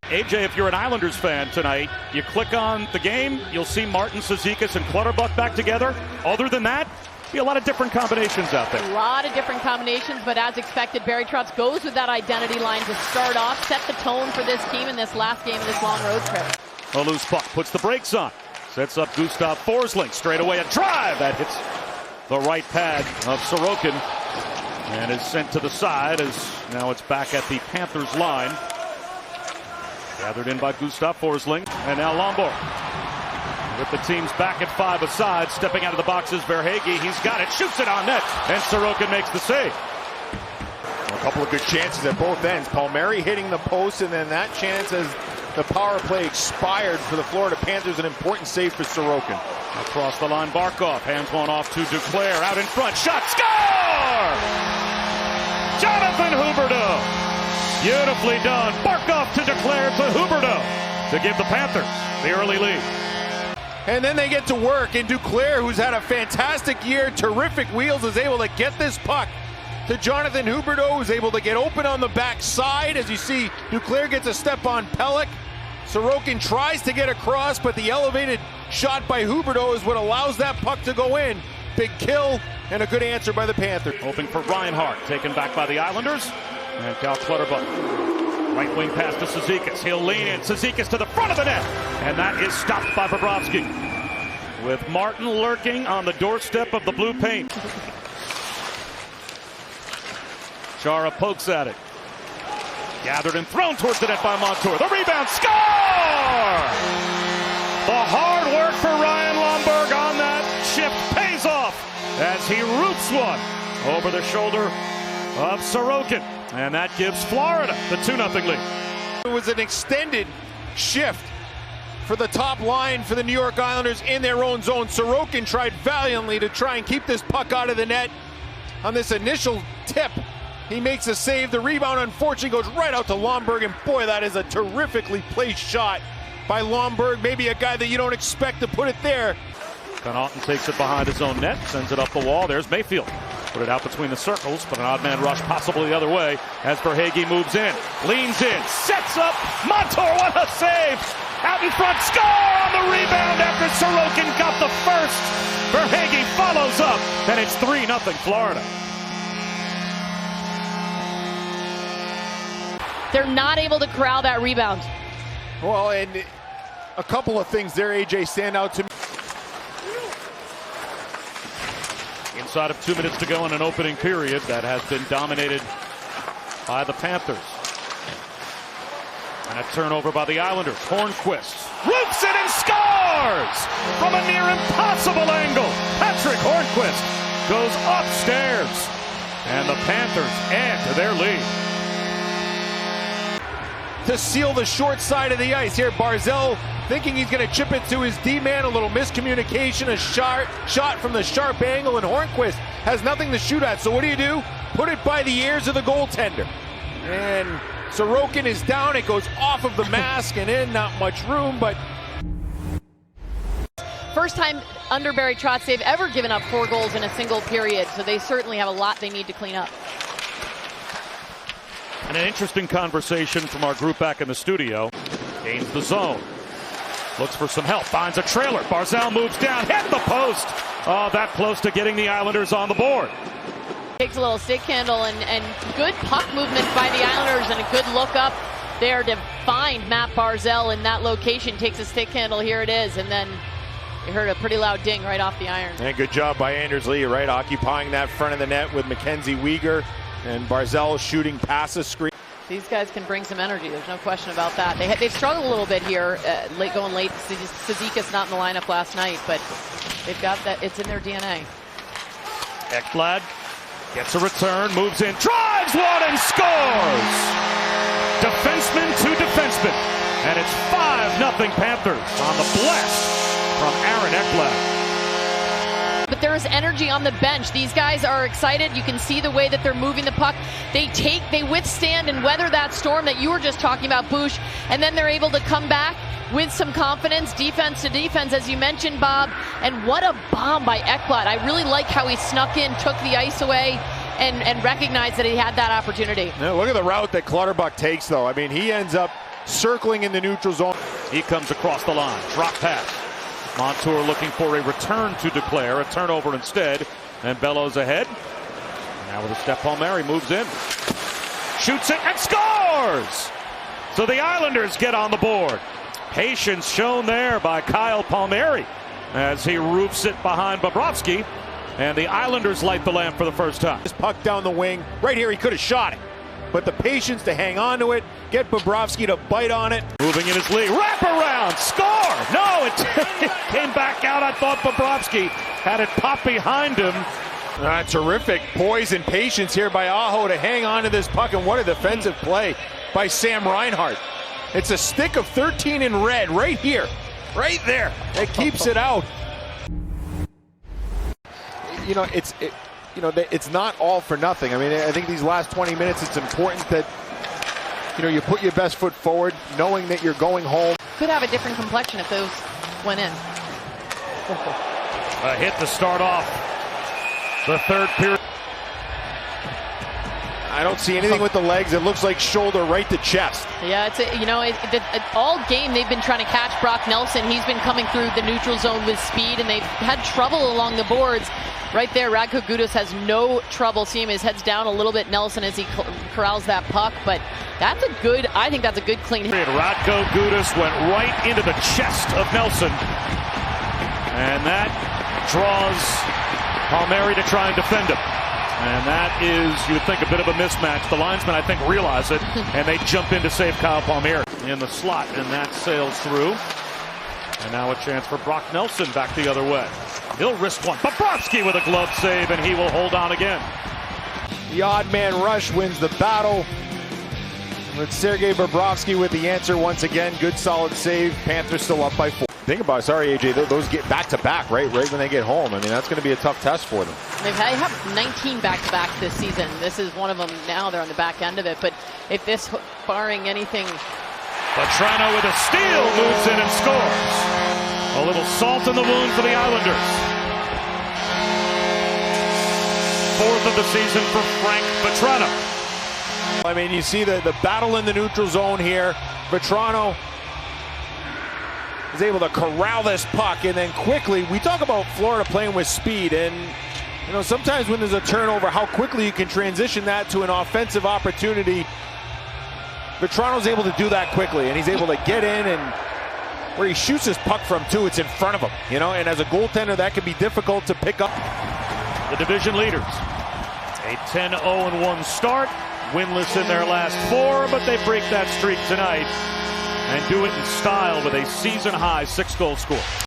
AJ, if you're an Islanders fan tonight, you click on the game, you'll see Martin, Cizikas, and Clutterbuck back together. Other than that, be a lot of different combinations out there. A lot of different combinations, but as expected, Barry Trotz goes with that identity line to start off, set the tone for this team in this last game of this long road trip. A loose puck, puts the brakes on, sets up Gustav Forsling, straight away a drive that hits the right pad of Sorokin and is sent to the side as now it's back at the Panthers line. Gathered in by Gustav Forsling, and now Lomborg. With the teams back at 5 aside, stepping out of the boxes, Verhaeghe, he's got it, shoots it on net, and Sorokin makes the save. A couple of good chances at both ends. Palmieri hitting the post, and then that chance as the power play expired for the Florida Panthers, an important save for Sorokin. Across the line, Barkov hands one off to Duclair, out in front, shot, score! Jonathan Huberdeau! Beautifully done. Barkov to Duclair to Huberdeau to give the Panthers the early lead. And then they get to work, and Duclair, who's had a fantastic year, terrific wheels, is able to get this puck to Jonathan Huberdeau, who's able to get open on the backside. As you see, Duclair gets a step on Pelech. Sorokin tries to get across, but the elevated shot by Huberdeau is what allows that puck to go in. Big kill and a good answer by the Panthers. Hoping for Reinhart, taken back by the Islanders. And Cal Clutterbuck, right wing pass to Cizikas. He'll lean in. Cizikas to the front of the net. And that is stopped by Bobrovsky. With Martin lurking on the doorstep of the blue paint. Chara pokes at it. Gathered and thrown towards the net by Montour. The rebound, score! The hard work for Ryan Lomberg on that shift pays off as he roots one over the shoulder of Sorokin. And that gives Florida the 2-0 lead. It was an extended shift for the top line for the New York Islanders in their own zone. Sorokin tried valiantly to try and keep this puck out of the net. On this initial tip, he makes a save. The rebound, unfortunately, goes right out to Lomberg. And boy, that is a terrifically placed shot by Lomberg. Maybe a guy that you don't expect to put it there. Connaughton takes it behind his own net, sends it up the wall. There's Mayfield. Put it out between the circles, but an odd man rush possibly the other way as Verhaeghe moves in. Leans in, sets up, Montour, what a save! Out in front, score on the rebound after Sorokin got the first. Verhaeghe follows up, and it's 3-0 Florida. They're not able to corral that rebound. Well, and a couple of things there, AJ, stand out to me. Inside of 2 minutes to go in an opening period that has been dominated by the Panthers. And a turnover by the Islanders. Hörnqvist roots it and scores from a near impossible angle. Patric Hörnqvist goes upstairs, and the Panthers add to their lead. To seal the short side of the ice here, Barzal thinking he's going to chip it to his D-man. A little miscommunication, a shot from the sharp angle, and Hörnqvist has nothing to shoot at. So what do? Put it by the ears of the goaltender. And Sorokin is down. It goes off of the mask and in. Not much room, but... First time under Barry Trotz they've ever given up 4 goals in a single period, so they certainly have a lot they need to clean up. And an interesting conversation from our group back in the studio. Gains the zone. Looks for some help. Finds a trailer. Barzal moves down. Hit the post. Oh, that close to getting the Islanders on the board. Takes a little stick handle and good puck movement by the Islanders and a good look up there to find Matt Barzal in that location. Takes a stick handle. Here it is. And then you heard a pretty loud ding right off the iron. And good job by Anders Lee, right? Occupying that front of the net with Mackenzie Weegar. And Barzal shooting past the screen. These guys can bring some energy. There's no question about that. They've struggled a little bit here, going late. Cizikas not in the lineup last night, but they've got that. It's in their DNA. Ekblad gets a return, moves in, drives one and scores! Defenseman to defenseman. And it's 5-0 Panthers on the blast from Aaron Ekblad. But there is energy on the bench. These guys are excited. You can see the way that they're moving the puck. They withstand and weather that storm that you were just talking about, Boosh, and then they're able to come back with some confidence, defense to defense, as you mentioned, Bob. And what a bomb by Ekblad. I really like how he snuck in, took the ice away, and recognized that he had that opportunity. Now look at the route that Clutterbuck takes, though. I mean, he ends up circling in the neutral zone. He comes across the line. Drop pass. Montour looking for a return to Duclair. A turnover instead. And Bellows ahead. Now with a step, Palmieri moves in. Shoots it and scores! So the Islanders get on the board. Patience shown there by Kyle Palmieri as he roofs it behind Bobrovsky. And the Islanders light the lamp for the first time. This puck down the wing. Right here, he could have shot it. But the patience to hang on to it, get Bobrovsky to bite on it. Moving in his lead. Wrap around. Score! No, it came back out. I thought Bobrovsky had it pop behind him. Terrific poise and patience here by Aho to hang on to this puck. And what a defensive play by Sam Reinhart. It's a stick of 13 in red right here. Right there. It keeps it out. It's not all for nothing. I mean, I think these last 20 minutes, it's important that, you put your best foot forward, knowing that you're going home. Could have a different complexion if those went in. A hit to start off the third period. I don't see anything with the legs. It looks like shoulder right to chest. Yeah, all game they've been trying to catch Brock Nelson. He's been coming through the neutral zone with speed, and they've had trouble along the boards. Right there, Radko Gudas has no trouble. See him, his head's down a little bit, Nelson, as he corrals that puck. But I think that's a good clean hit. Radko Gudas went right into the chest of Nelson. And that draws Palmieri to try and defend him. And that is, you would think, a bit of a mismatch. The linesmen, I think, realize it, and they jump in to save Kyle Palmieri in the slot, and that sails through. And now a chance for Brock Nelson back the other way. He'll risk one. Bobrovsky with a glove save, and he will hold on again. The odd man rush wins the battle. With Sergei Bobrovsky with the answer once again. Good solid save. Panthers still up by 4. Think about it. Sorry, AJ. Those get back-to-back, right when they get home. I mean, that's going to be a tough test for them. They have 19 back-to-back this season. This is one of them now. They're on the back end of it. But if this, barring anything... Vetrano with a steal moves in and scores. A little salt in the wound for the Islanders. Fourth of the season for Frank Vetrano. I mean, you see the battle in the neutral zone here. Vetrano is able to corral this puck, and then quickly, we talk about Florida playing with speed, and sometimes when there's a turnover, how quickly you can transition that to an offensive opportunity. Vetrano's able to do that quickly, and he's able to get in, and where he shoots his puck from too, it's in front of him, and as a goaltender, that can be difficult to pick up. The division leaders, a 10-0-1 start, winless in their last 4, but they break that streak tonight and do it in style with a season-high 6-goal score.